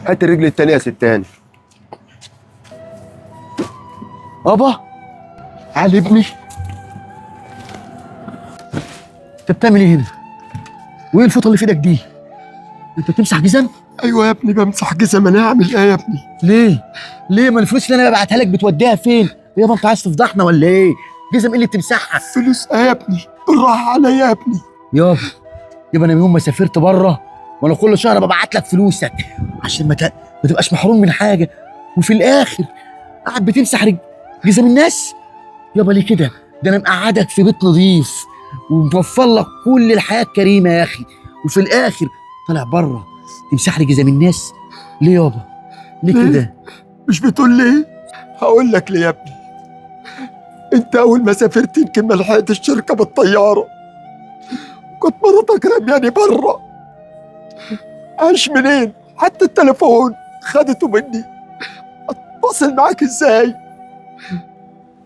هات الرجل التانية يا ستان. ابا علي ابني، انت بتعمل ايه هنا؟ وايه الفوطه اللي في ايدك دي؟ انت بتمسح جزم؟ ايوه يا ابني بمسح جزم. انا هعمل ايه يا ابني؟ ليه؟ ليه؟ ما الفلوس اللي انا ببعتها لك بتوديها فين؟ يابا انت عايز تفضحنا ولا ايه؟ جزم ايه اللي بتمسحها؟ فلوس ايه يا ابني؟ بالراحه عليا يا ابني. يابا انا من يوم ما سافرت بره وانا كل شهر ببعت لك فلوسك عشان ما تبقاش محروم من حاجه، وفي الاخر قاعد بتمسح جزم الناس. يابا ليه كده؟ ده انا مقعدك في بيت نظيف وموفر لك كل الحياه الكريمه يا اخي، وفي الاخر طالع بره تمسح لي جزم الناس. ليه يابا؟ ليه كده؟ مش بتقول ليه؟ هقول لك ليه يا ابني. انت اول ما سافرت يمكن ما لحقتش تركب بالطياره، كنت مراتك رمياني بره. عايش منين؟ حتى التليفون خدته مني. اتصل معاك ازاي؟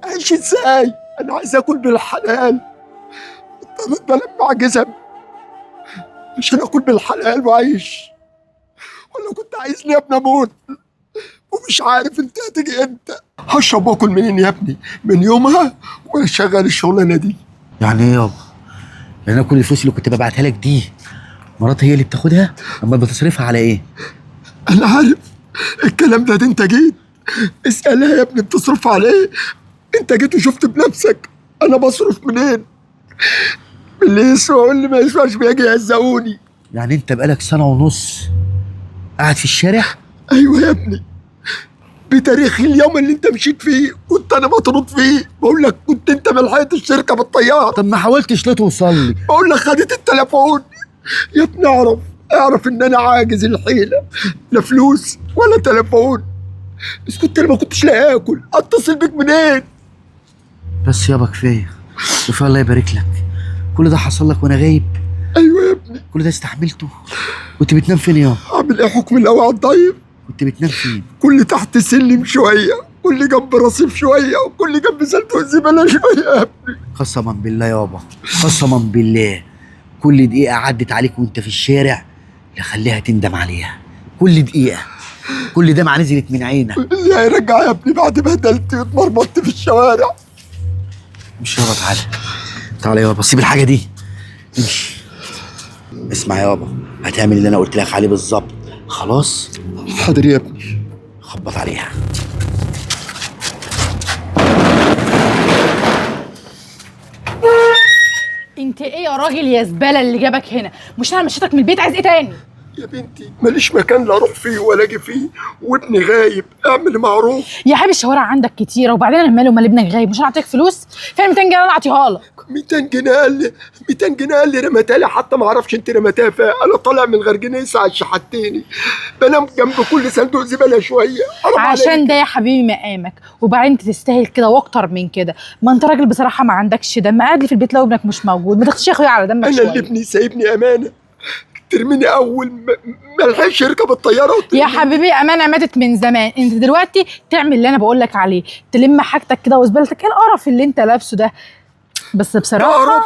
عايش ازاي؟ انا عايز اكل بالحلال، اضطريت بلمع جزم عشان اكل بالحلال وعايش. ولا كنت عايزني يا ابني اموت ومش عارف انت هتيجي امتى؟ هشرب واكل منين يا ابني؟ من يومها وانا شغال الشغلانه دي. يعني ايه يابا؟ يعني انا كل الفلوس اللي كنت ببعتها لك دي مراتي هي اللي بتاخدها؟ امال بتصرفها على ايه؟ انا عارف الكلام ده انت جيت اسالها يا ابني بتصرف على ايه. انت جيت وشفت بنفسك انا بصرف منين. اللي يسوى واللي ما يسواش بيجي يهزقوني. يعني انت بقالك سنه ونص قاعد في الشارع؟ ايوه يا ابني، بتاريخ اليوم اللي انت مشيت فيه كنت انا مطرود فيه. بقول لك كنت انت ما لحقتش تركب الطياره. طب ما حاولتش ليه توصل لي؟ بقول لك خدت التليفون. يا ابني اعرف ان انا عاجز الحيله، لا فلوس ولا تليفون. بس كنت انا ما كنتش لاقي اكل، اتصل بيك منين؟ بس يابا كفايه كفايه، الله يبارك لك. كل ده حصل لك وانا غايب؟ ايوه يا ابني. كل ده استحملته؟ كنت بتنام فين يابا؟ اعمل ايه حكم الاوعى الضعيف؟ كنت بتنام فين؟ كل تحت سلم شويه، كل جنب رصيف شويه، وكل جنب صندوق زباله شويه يا ابني. قسما بالله يابا، قسما بالله كل دقيقه عدت عليك وانت في الشارع لخليها تندم عليها. كل دقيقه، كل دمعه نزلت من عينك. اللي هيرجع يا ابني بعد ما بهدلت واتمرمطت في الشوارع. مش يابا، تعالى تعالى يابا، سيب الحاجه دي امشي. اسمع يابا، هتعمل اللي انا قلت لك عليه بالظبط، خلاص؟ حاضر يا ابني. خبط عليها. انت ايه يا راجل يا زباله اللي جابك هنا؟ مش انا مشيتك من البيت، عايز ايه تاني؟ يا بنتي ماليش مكان لا اروح فيه ولا اجي فيه، وابني غايب. اعمل معروف. يا حبيبي الشوارع عندك كتيره، وبعدين انا مالي ومال ابنك غايب؟ مش انا اعطيك فلوس؟ فين 200 جنيه انا اعطيها لك؟ 200 جنيه قال لي 200 جنيه قال لي رمتها لي، حتى ما اعرفش انت رمتها فين. انا طالع من الغرجنيه ساعه شحتيني، بنام جنب كل صندوق زباله شويه. عشان ده يا حبيبي مقامك، وبعدين انت تستاهل كده واكتر من كده. ما انت راجل بصراحه ما عندكش دم، قاعد لي في البيت لو ابنك مش موجود. ما تاخدش يا اخويا على دمك انا شويه. اللي ابني سايبني امانه، ترميني اول ما لحقش يركب الطياره يا حبيبي امانه ماتت من زمان. انت دلوقتي تعمل اللي انا بقول لك عليه، تلم حاجتك كده وزبالتك. ايه القرف اللي انت لابسه ده؟ بس بصراحه القرف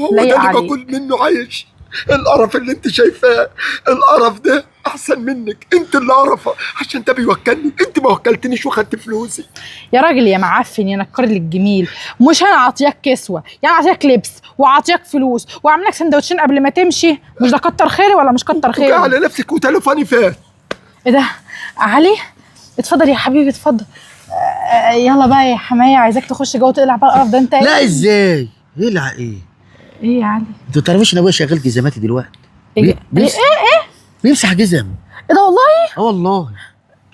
هو ده اللي باكل منه عايش. القرف اللي انت شايفاه، القرف ده احسن منك. انت اللي قرفه عشان ده بيوكلني. انت ما وكلتنيش وخدت فلوسي. يا راجل يا معفن يا نكر لي الجميل، مش انا عاطياك كسوه يعني عاطياك لبس وعاطياك فلوس وعامل لك سندوتشين قبل ما تمشي؟ مش ده كتر خيري ولا مش كتر خيري؟ على نفسك وتليفوني فات. ايه ده؟ علي اتفضل يا حبيبي اتفضل. يلا بقى يا حمايه، عايزاك تخش جوه تقلع بقى القرف ده. انت لا ازاي؟ يقلع ايه؟ ايه يا علي؟ انت ما تعرفيش ان ابويا شغال جزماتي دلوقتي؟ ايه بيمسح جزم. ايه ده والله؟ اه والله.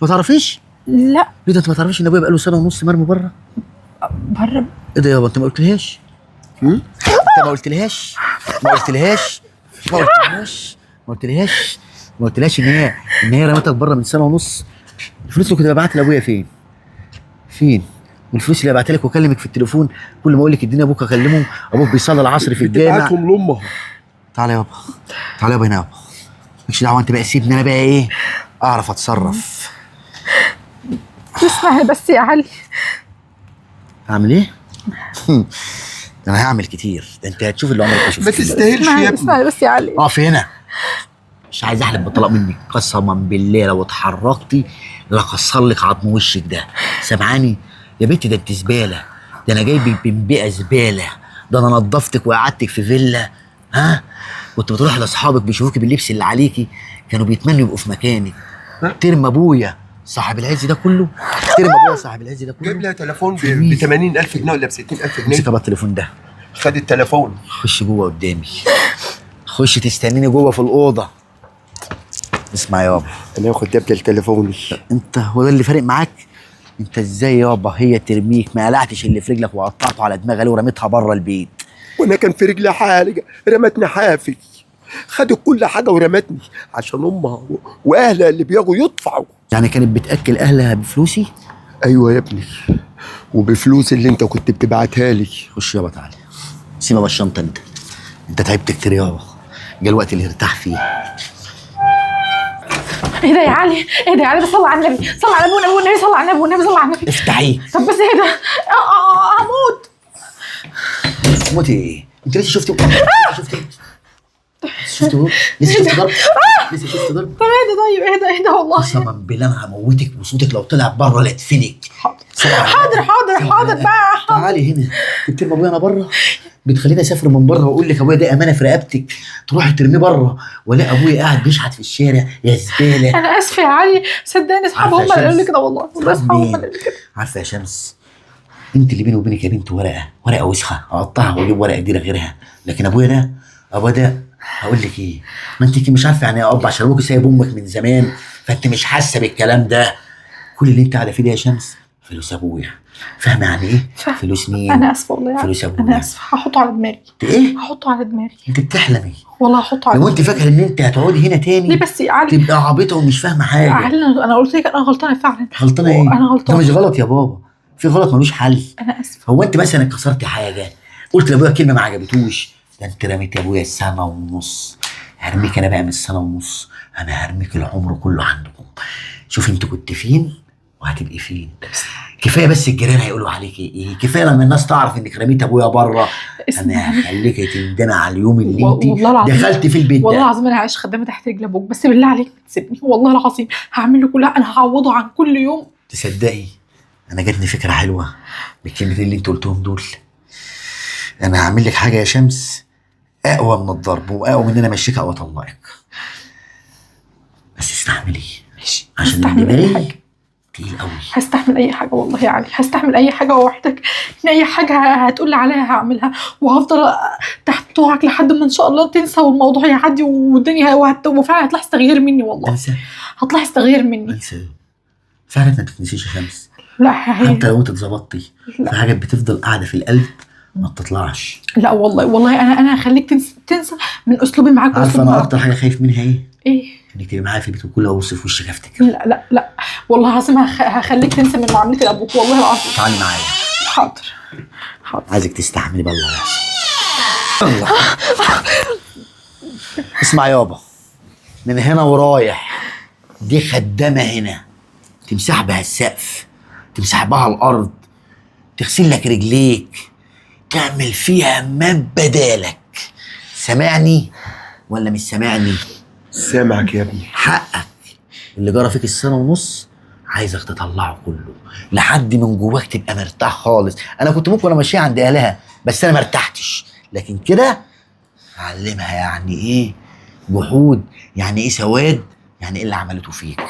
ما تعرفيش؟ لا. ليه ده انت ما تعرفيش ان ابويا بقاله سنه ونص مرمي بره؟ بره؟ ايه ده يابا انت ما قلتلهاش؟ انت ما قلتلهاش؟ ما قلتلهاش؟ ما قلتلهاش؟ ما قلتلهاش؟ ما قلتلهاش ان هي رمتك بره من سنه ونص؟ الفلوس اللي كنت ببعتها لابويا فين؟ فين؟ والفلوس اللي ببعتها لك واكلمك في التليفون كل ما اقول لك اديني ابوك اكلمه، ابوك بيصلي العصر في الجامع. بتبعتهم لامها. تعالى يابا، تعالى يابا هنا يابا. مالكش دعوه انت بقى، سيبني انا بقى ايه اعرف اتصرف. اسمعي بس يا علي. اعمل ايه؟ ده انا هعمل كتير، ده انت هتشوف اللي عمرك ما شفته. ما تستاهلش يا ابني. اسمعي بس يا علي. اقف هنا، مش عايز احلف بالطلاق منك، قسما بالله لو اتحركتي لكسر لك عظم وشك ده. سامعاني يا بنتي؟ ده انت زباله، ده انا جايبك بنبيئه زباله، ده انا نضفتك وقعدتك في فيلا. ها كنت بتروح لاصحابك بيشوفوكي باللبس اللي عليكي كانوا بيتمنوا يبقوا في مكانك. ترم ابويا صاحب العز ده كله، ترم ابويا صاحب العز ده كله. جايب لها تليفون ب 80,000 جنيه ولا ب 60,000 جنيه. امسك بقى التليفون ده، خد التليفون. خش جوه قدامي، خش تستنيني جوه في الاوضه. اسمع يابا، انا هاخد دبل التليفون. انت هو ده اللي فارق معاك؟ انت ازاي يابا هي ترميك ما قلعتش اللي في رجلك وقطعته على دماغها ورميتها بره البيت؟ وانا كان في رجلي حاجه، رمتني حافي، خدت كل حاجه ورمتني عشان امها واهلها اللي بيجوا يدفعوا. يعني كانت بتاكل اهلها بفلوسي؟ ايوه يا ابني، وبفلوس اللي انت كنت بتبعتها لي. خش يابا تعالى، سيب بقى الشنطه. انت تعبت كتير يابا، جه الوقت اللي ارتاح فيه. ايه ده يا علي؟ ايه ده يا علي؟ بس صلي على النبي، صلي على النبي والنبي، صلي على النبي والنبي، صلي على النبي. افتحي. طب بس ايه ده؟ هموت. موتي ايه؟ انت لسه شفتي شفتي لسه شفتي ضرب؟ لسه شفتي ضرب؟ طب ايه ده؟ طيب ايه ده والله؟ قسما بالله انا هموتك وصوتك لو طلع بره لا ادفنك. حاضر بقى. تعالي هنا. كنت ابويا انا بره بتخليني اسافر من بره واقول لك ابويا ده امانه في رقبتك تروحي ترميه بره، ولا ابويا قاعد بيشحت في الشارع يا زباله. انا اسفه يا علي، صدقني اصحابي هم اللي قالوا لي كده، والله اصحابي هم اللي قالوا لي كده. عارفه يا شمس، انت اللي بيني وبينك يا بنت ورقه وسخه اقطعها واجيب ورقه جديده غيرها، لكن ابويا ده هقول لك ايه، ما انت مش عارفه يعني ايه اب، عشان ابوك سايب امك من زمان فانت مش حاسه بالكلام ده. كل اللي انت قاعده فيه ده يا شمس فلوس ابويا، فاهمه يعني ايه؟ فلوس مين؟ انا اسفه والله، فلوس ابويا. انا اسفه، هحطه على دماغي. ايه؟ هحطه على دماغي. انت بتحلمي والله هحطه على لو دماغي. انت فاكره ان انت هتقعدي هنا تاني ليه بس يا علي؟ تبقى عبيطه ومش فاهمه حاجه. يا علي انا قلت لك انا غلطانه فعلا. غلطانه ايه؟ انا غلطانه. ده مش غلط يا بابا، في غلط ملوش حل. انا اسفه. هو انت مثلا كسرتي حاجه قلت لابويا كلمه ما عجبتوش، ده انت رميت يا ابويا السنه ونص. هرميك انا بقى من السنه ونص، انا هرميك العمر كله عندكم. شوف انت كنت فين وهتبقي فين. كفايه بس الجيران هيقولوا عليك ايه، كفايه لما الناس تعرف انك رميت ابويا بره. انا هخليك تندمي على اليوم اللي انت دخلت في البيت ده. والله العظيم انا عايش خدامه تحت رجل ابوك، بس بالله عليك ما تسيبني، والله العظيم هعمل له كلها، انا هعوضه عن كل يوم. تصدقي انا جاتني فكره حلوه بالكلمتين اللي انت قلتهم دول. انا هعمل لك حاجه يا شمس اقوى من الضرب واقوى من ان انا امشيك او اطلقك، بس استحملي. ماشي، عشان هستحمل اي حاجه، تقيل قوي. هستحمل اي حاجه والله يا علي، هستحمل اي حاجه ووحدك ان اي حاجه هتقولي عليها هعملها، وهفضل تحت طوعك لحد ما ان شاء الله تنسى والموضوع يعدي والدنيا وفعلا هتلاحظ تغيير مني. والله انسى؟ هتلاحظ تغيير مني. انسى فعلا ما تتنسيش يا شمس. لا حتى لو انت اتظبطتي في حاجات بتفضل قاعده في القلب ما بتطلعش. لا والله انا هخليك تنسى من اسلوبي معاك. عارفه انا اكتر حاجه خايف منها ايه؟ ايه؟ انك تبقي معايا في البيت وكل ابص في وشك افتكر. لا والله العظيم هخليك تنسى من معاملتي لابوك، والله العظيم. تعالي معايا. حاضر. عايزك تستحملي بالله يا الله. اسمع يابا، من هنا ورايح دي خدامه هنا تمسح بها السقف، تمسح بها الارض، تغسل لك رجليك، تعمل فيها همام بدالك. سامعني ولا مش سامعني؟ سامعك يا ابني. حقك اللي جرى فيك السنه ونص عايزك تطلعه كله لحد من جواك تبقى مرتاح خالص. انا كنت ممكن امشيها عند اهلها بس انا ما ارتحتش، لكن كده هعلمها يعني ايه جحود، يعني ايه سواد، يعني ايه اللي عملته فيك.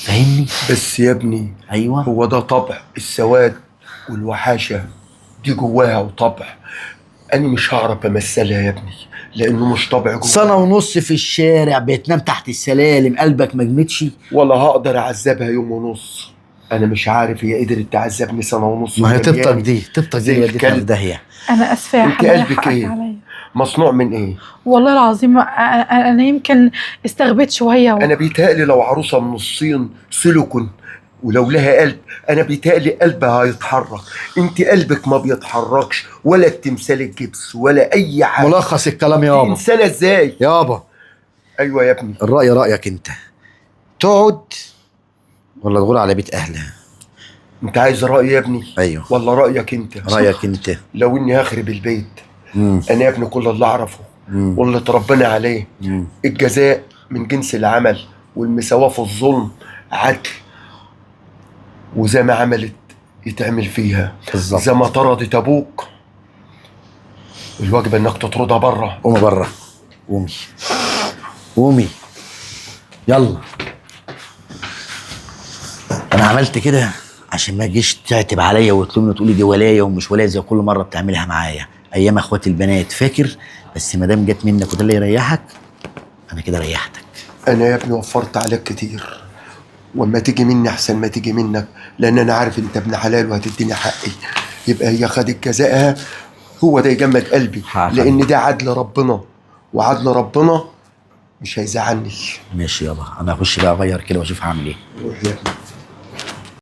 فاهمني؟ بس يا ابني ايوه هو ده طبع، السواد والوحاشه دي جواها وطبع، انا مش هعرف امثلها يا ابني لانه مش طبع جواها. سنه ونص في الشارع بتنام تحت السلالم قلبك ما جمدش، ولا هقدر اعذبها يوم ونص. انا مش عارف هي قدرت تعذبني سنه ونص. ما هي تبطك دي وديتنا في داهيه. انا اسفه يا انت حبيبي، قلبك حقك ايه؟ عليا. مصنوع من ايه؟ والله العظيم انا يمكن استغبيت شويه انا بيتهيألي لو عروسه من الصين سيليكون ولو لها قلب انا بيتهيألي قلبها هيتحرك. انت قلبك ما بيتحركش ولا التمثال الجبس ولا اي حاجه. ملخص الكلام يابا. انسانه ازاي يابا؟ ايوه يا ابني. الرأي رأيك انت، تقعد ولا تغور على بيت اهلها؟ انت عايز رأيي يا ابني؟ ايوه ولا رأيك انت؟ رأيك انت. لو اني هخرب البيت انا يا ابني كل اللي اعرفه واللي اتربينا عليه الجزاء من جنس العمل، والمساواة في الظلم عدل، وزي ما عملت يتعمل فيها بالظبط. زي ما طردت ابوك، الواجب انك تطردها بره. قومي بره، قومي قومي يلا. انا عملت كده عشان ما تجيش تعتب عليا وتلومني وتقولي دي ولايه ومش ولايه زي كل مره بتعملها معايا ايام اخواتي البنات، فاكر؟ بس ما دام جت منك وده اللي يريحك انا كده ريحتك. انا يا ابني وفرت عليك كتير، واما تيجي مني احسن ما تيجي منك، لان انا عارف انت ابن حلال وهتديني حقي. يبقى هي خدت جزائها، هو ده يجمد قلبي، لان ده عدل ربنا، وعدل ربنا مش هيزعلني. ماشي يلا، انا هخش بقى اغير كده واشوف هعمل ايه. روح يا ابني.